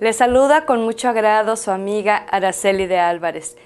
Le saluda con mucho agrado su amiga Araceli de Álvarez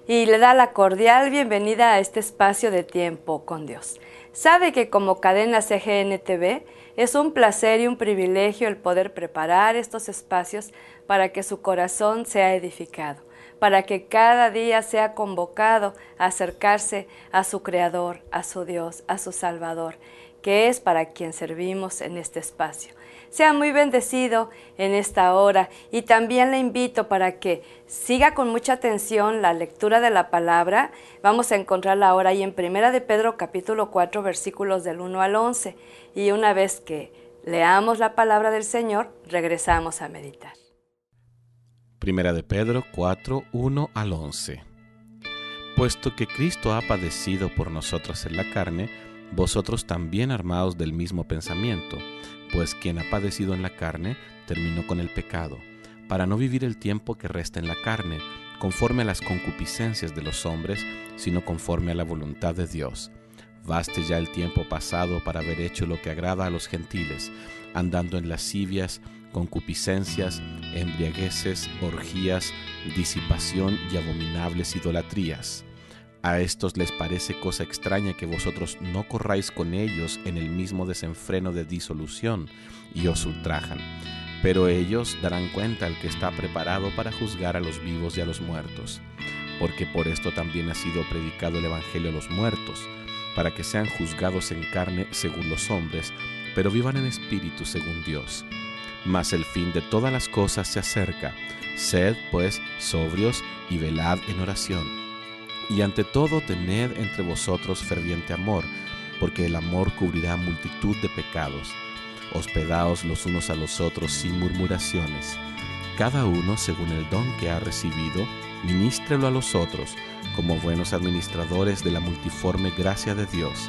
y le da la cordial bienvenida a este espacio de tiempo con Dios. Sabe que como cadena CGN TV es un placer y un privilegio el poder preparar estos espacios para que su corazón sea edificado, para que cada día sea convocado a acercarse a su Creador, a su Dios, a su Salvador, que es para quien servimos en este espacio. Sea muy bendecido en esta hora y también le invito para que siga con mucha atención la lectura de la palabra. Vamos a encontrarla ahora ahí en 1 de Pedro capítulo 4 versículos del 1 al 11 y una vez que leamos la palabra del Señor, regresamos a meditar. 1 de Pedro 4, 1 al 11. Puesto que Cristo ha padecido por nosotros en la carne, vosotros también armaos del mismo pensamiento, pues quien ha padecido en la carne terminó con el pecado, para no vivir el tiempo que resta en la carne, conforme a las concupiscencias de los hombres, sino conforme a la voluntad de Dios. Baste ya el tiempo pasado para haber hecho lo que agrada a los gentiles, andando en lascivias, concupiscencias, embriagueces, orgías, disipación y abominables idolatrías. A estos les parece cosa extraña que vosotros no corráis con ellos en el mismo desenfreno de disolución y os ultrajan. Pero ellos darán cuenta al que está preparado para juzgar a los vivos y a los muertos. Porque por esto también ha sido predicado el Evangelio a los muertos, para que sean juzgados en carne según los hombres, pero vivan en espíritu según Dios. Mas el fin de todas las cosas se acerca. Sed, pues, sobrios y velad en oración. Y ante todo tened entre vosotros ferviente amor, porque el amor cubrirá multitud de pecados. Hospedaos los unos a los otros sin murmuraciones. Cada uno, según el don que ha recibido, ministrelo a los otros, como buenos administradores de la multiforme gracia de Dios.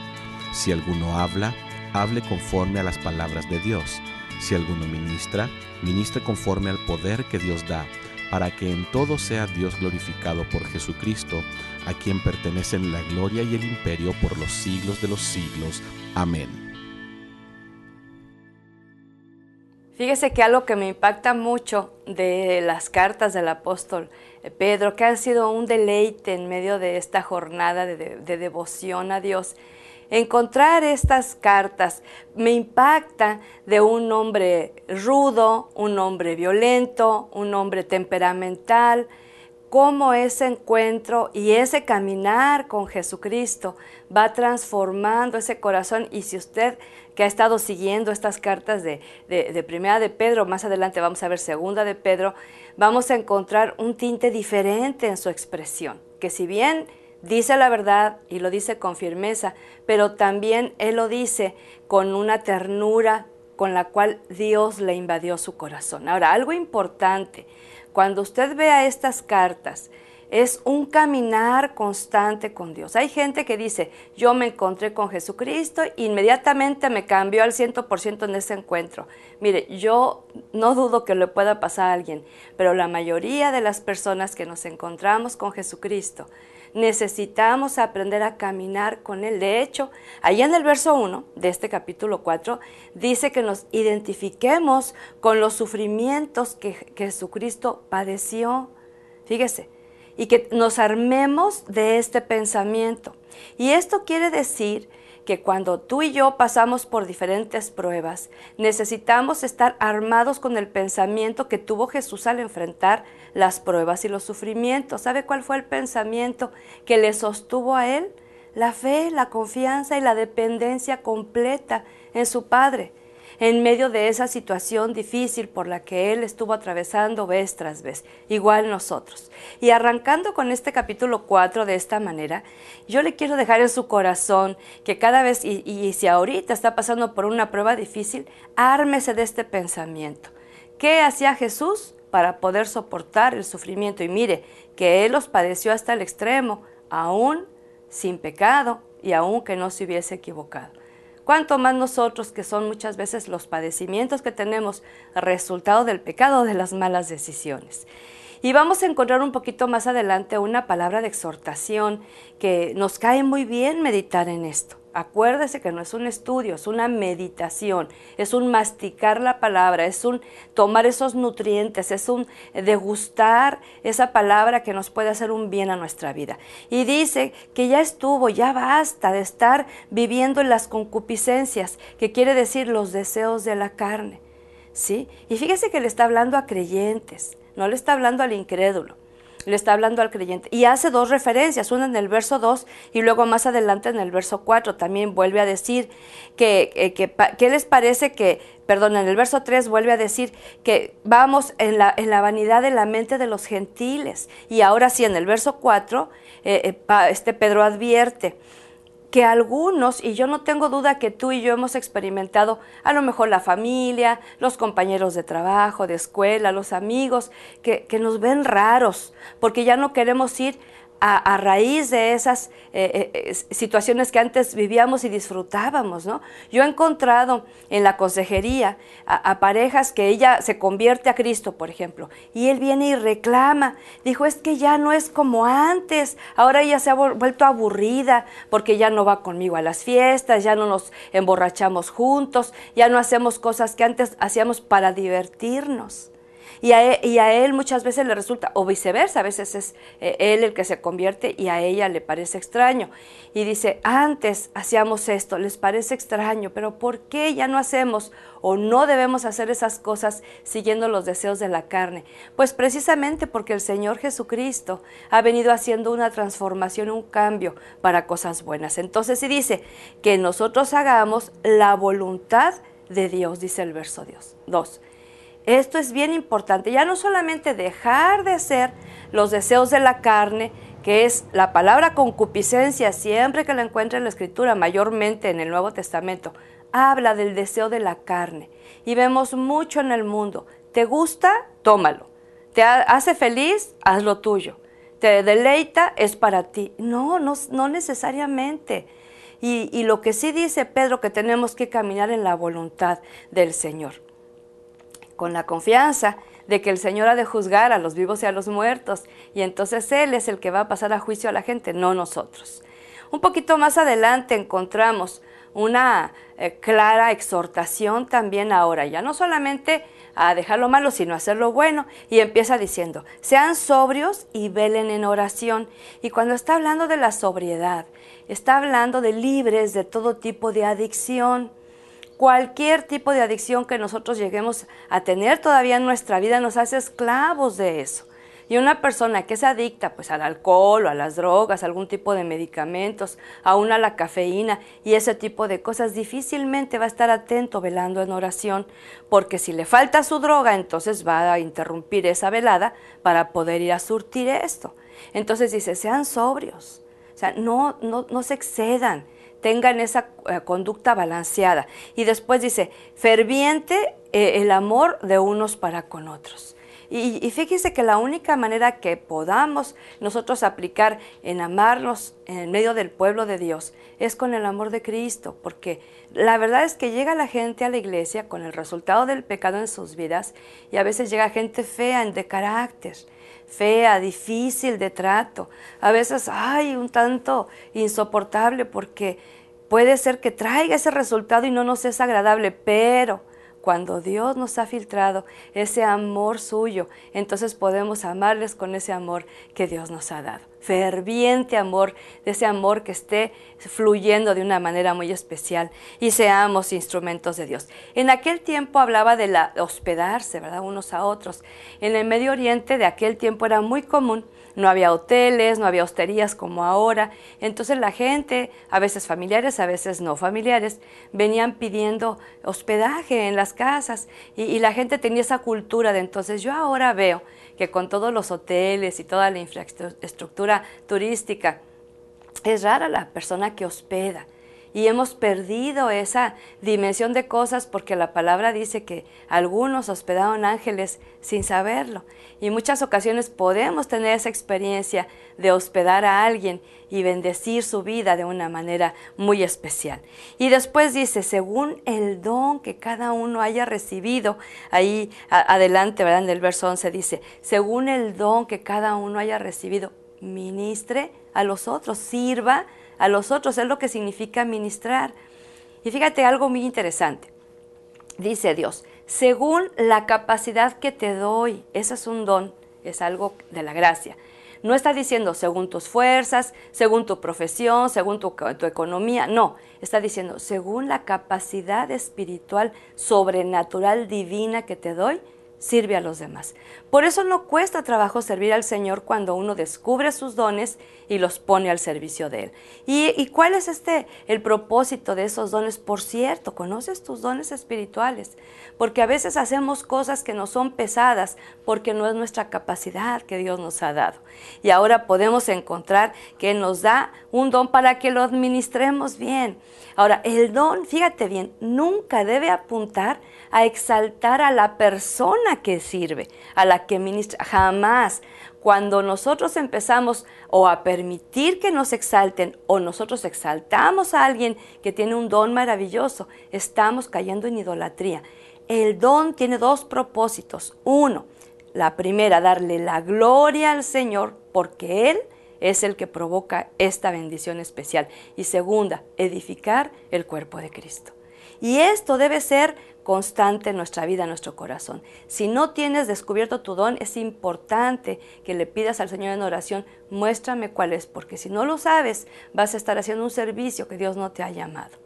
Si alguno habla, hable conforme a las palabras de Dios. Si alguno ministra, ministre conforme al poder que Dios da, para que en todo sea Dios glorificado por Jesucristo, a quien pertenecen la gloria y el imperio por los siglos de los siglos. Amén. Fíjese que algo que me impacta mucho de las cartas del apóstol Pedro, que han sido un deleite en medio de esta jornada de devoción a Dios, encontrar estas cartas me impacta de un hombre rudo, un hombre violento, un hombre temperamental, cómo ese encuentro y ese caminar con Jesucristo va transformando ese corazón. Y si usted que ha estado siguiendo estas cartas de Primera de Pedro, más adelante vamos a ver Segunda de Pedro, vamos a encontrar un tinte diferente en su expresión, que si bien dice la verdad y lo dice con firmeza, pero también él lo dice con una ternura con la cual Dios le invadió su corazón. Ahora, algo importante, cuando usted vea estas cartas, es un caminar constante con Dios. Hay gente que dice, yo me encontré con Jesucristo, inmediatamente me cambió al 100% en ese encuentro. Mire, yo no dudo que le pueda pasar a alguien, pero la mayoría de las personas que nos encontramos con Jesucristo, necesitamos aprender a caminar con Él. De hecho, ahí en el verso 1 de este capítulo 4, dice que nos identifiquemos con los sufrimientos que Jesucristo padeció. Fíjese, y que nos armemos de este pensamiento. Y esto quiere decir que cuando tú y yo pasamos por diferentes pruebas, necesitamos estar armados con el pensamiento que tuvo Jesús al enfrentar las pruebas y los sufrimientos. ¿Sabe cuál fue el pensamiento que le sostuvo a él? La fe, la confianza y la dependencia completa en su Padre, en medio de esa situación difícil por la que él estuvo atravesando vez tras vez, igual nosotros. Y arrancando con este capítulo 4 de esta manera, yo le quiero dejar en su corazón que cada vez, y si ahorita está pasando por una prueba difícil, ármese de este pensamiento. ¿Qué hacía Jesús para poder soportar el sufrimiento? Y mire, que él los padeció hasta el extremo, aún sin pecado y aún que no se hubiese equivocado. Cuánto más nosotros, que son muchas veces los padecimientos que tenemos resultado del pecado o de las malas decisiones. Y vamos a encontrar un poquito más adelante una palabra de exhortación que nos cae muy bien meditar en esto. Acuérdese que no es un estudio, es una meditación, es un masticar la palabra, es un tomar esos nutrientes, es un degustar esa palabra que nos puede hacer un bien a nuestra vida. Y dice que ya estuvo, ya basta de estar viviendo en las concupiscencias, que quiere decir los deseos de la carne, ¿sí? Y fíjese que le está hablando a creyentes, no le está hablando al incrédulo. Le está hablando al creyente. Y hace dos referencias, una en el verso 2 y luego más adelante en el verso 4. También vuelve a decir ¿qué les parece que, perdón, en el verso 3 vuelve a decir que vamos en la vanidad de la mente de los gentiles. Y ahora sí, en el verso 4, Pedro advierte que algunos, y yo no tengo duda que tú y yo hemos experimentado, a lo mejor la familia, los compañeros de trabajo, de escuela, los amigos, que nos ven raros, porque ya no queremos ir a raíz de esas situaciones que antes vivíamos y disfrutábamos, ¿no? Yo he encontrado en la consejería a parejas que ella se convierte a Cristo, por ejemplo, y él viene y reclama, dijo, es que ya no es como antes, ahora ella se ha vuelto aburrida porque ya no va conmigo a las fiestas, ya no nos emborrachamos juntos, ya no hacemos cosas que antes hacíamos para divertirnos. Y a él muchas veces le resulta, o viceversa, a veces es él el que se convierte y a ella le parece extraño. Y dice, antes hacíamos esto, les parece extraño, pero ¿por qué ya no hacemos o no debemos hacer esas cosas siguiendo los deseos de la carne? Pues precisamente porque el Señor Jesucristo ha venido haciendo una transformación, un cambio para cosas buenas. Entonces sí dice que nosotros hagamos la voluntad de Dios, dice el verso 2. Esto es bien importante, ya no solamente dejar de hacer los deseos de la carne, que es la palabra concupiscencia, siempre que la encuentre en la Escritura, mayormente en el Nuevo Testamento, habla del deseo de la carne. Y vemos mucho en el mundo, ¿te gusta? Tómalo. ¿Te hace feliz? Haz lo tuyo. ¿Te deleita? Es para ti. No necesariamente. Y lo que sí dice Pedro, que tenemos que caminar en la voluntad del Señor, con la confianza de que el Señor ha de juzgar a los vivos y a los muertos, y entonces Él es el que va a pasar a juicio a la gente, no nosotros. Un poquito más adelante encontramos una clara exhortación también ahora, ya no solamente a dejar lo malo, sino a hacer lo bueno, y empieza diciendo, sean sobrios y velen en oración. Y cuando está hablando de la sobriedad, está hablando de libres de todo tipo de adicción. Cualquier tipo de adicción que nosotros lleguemos a tener todavía en nuestra vida nos hace esclavos de eso. Y una persona que es adicta pues al alcohol o a las drogas, a algún tipo de medicamentos, aún a la cafeína y ese tipo de cosas, difícilmente va a estar atento velando en oración, porque si le falta su droga, entonces va a interrumpir esa velada para poder ir a surtir esto. Entonces dice, sean sobrios, o sea, no se excedan, tengan esa conducta balanceada. Y después dice, ferviente el amor de unos para con otros. Y fíjese que la única manera que podamos nosotros aplicar en amarnos en medio del pueblo de Dios es con el amor de Cristo, porque la verdad es que llega la gente a la iglesia con el resultado del pecado en sus vidas, y a veces llega gente fea de carácter, fea, difícil de trato, a veces un tanto insoportable, porque puede ser que traiga ese resultado y no nos es agradable, pero cuando Dios nos ha filtrado ese amor suyo, entonces podemos amarles con ese amor que Dios nos ha dado. Ferviente amor, de ese amor que esté fluyendo de una manera muy especial, y seamos instrumentos de Dios. En aquel tiempo hablaba de hospedarse, ¿verdad?, unos a otros. En el Medio Oriente de aquel tiempo era muy común. No había hoteles, no había hosterías como ahora. Entonces la gente, a veces familiares, a veces no familiares, venían pidiendo hospedaje en las casas, y la gente tenía esa cultura de entonces. Yo ahora veo que con todos los hoteles y toda la infraestructura turística, es rara la persona que hospeda. Y hemos perdido esa dimensión de cosas, porque la palabra dice que algunos hospedaron ángeles sin saberlo. Y en muchas ocasiones podemos tener esa experiencia de hospedar a alguien y bendecir su vida de una manera muy especial. Y después dice, según el don que cada uno haya recibido, ahí adelante, ¿verdad?, en el verso 11 dice, según el don que cada uno haya recibido, ministre a los otros, sirva a los otros, es lo que significa ministrar. Y fíjate algo muy interesante. Dice Dios, según la capacidad que te doy, ese es un don, es algo de la gracia. No está diciendo según tus fuerzas, según tu profesión, según tu economía, no. Está diciendo según la capacidad espiritual, sobrenatural, divina que te doy, sirve a los demás. Por eso no cuesta trabajo servir al Señor cuando uno descubre sus dones y los pone al servicio de Él. ¿Y cuál es el propósito de esos dones? Por cierto, ¿conoces tus dones espirituales? Porque a veces hacemos cosas que nos son pesadas porque no es nuestra capacidad que Dios nos ha dado. Y ahora podemos encontrar que Él nos da un don para que lo administremos bien. Ahora, el don, fíjate bien, nunca debe apuntar a exaltar a la persona que sirve, a la que ministra, jamás. Cuando nosotros empezamos o a permitir que nos exalten o nosotros exaltamos a alguien que tiene un don maravilloso, estamos cayendo en idolatría. El don tiene dos propósitos. Uno, la primera, darle la gloria al Señor porque Él es el que provoca esta bendición especial. Y segunda, edificar el cuerpo de Cristo. Y esto debe ser constante en nuestra vida, en nuestro corazón. Si no tienes descubierto tu don, es importante que le pidas al Señor en oración, muéstrame cuál es, porque si no lo sabes, vas a estar haciendo un servicio que Dios no te ha llamado.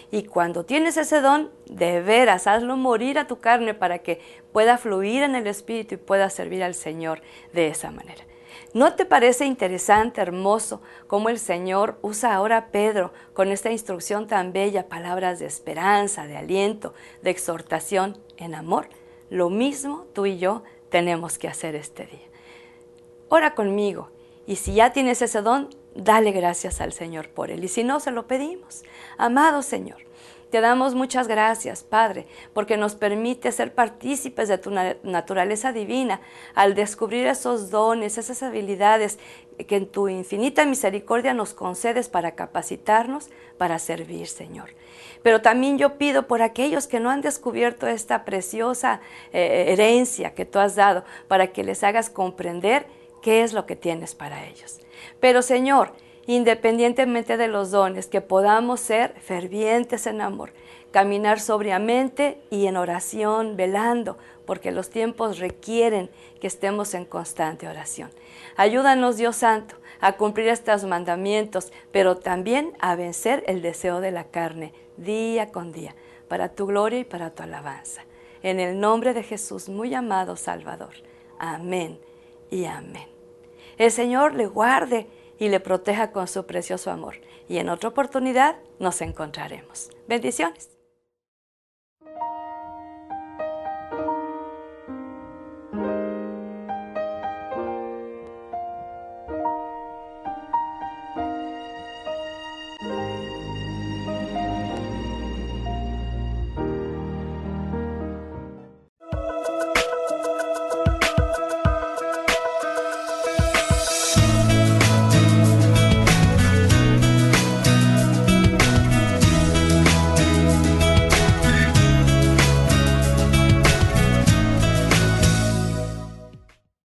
Y cuando tienes ese don, de veras, hazlo morir a tu carne para que pueda fluir en el Espíritu y pueda servir al Señor de esa manera. ¿No te parece interesante, hermoso, cómo el Señor usa ahora a Pedro con esta instrucción tan bella, palabras de esperanza, de aliento, de exhortación en amor? Lo mismo tú y yo tenemos que hacer este día. Ora conmigo y si ya tienes ese don, dale gracias al Señor por él. Y si no, se lo pedimos. Amado Señor, te damos muchas gracias, Padre, porque nos permite ser partícipes de tu naturaleza divina al descubrir esos dones, esas habilidades que en tu infinita misericordia nos concedes para capacitarnos, para servir, Señor. Pero también yo pido por aquellos que no han descubierto esta preciosa herencia que tú has dado, para que les hagas comprender qué es lo que tienes para ellos. Pero, Señor, independientemente de los dones, que podamos ser fervientes en amor, caminar sobriamente y en oración, velando, porque los tiempos requieren que estemos en constante oración. Ayúdanos, Dios Santo, a cumplir estos mandamientos, pero también a vencer el deseo de la carne día con día, para tu gloria y para tu alabanza. En el nombre de Jesús, muy amado Salvador. Amén y amén. El Señor le guarde y le proteja con su precioso amor. Y en otra oportunidad nos encontraremos. Bendiciones.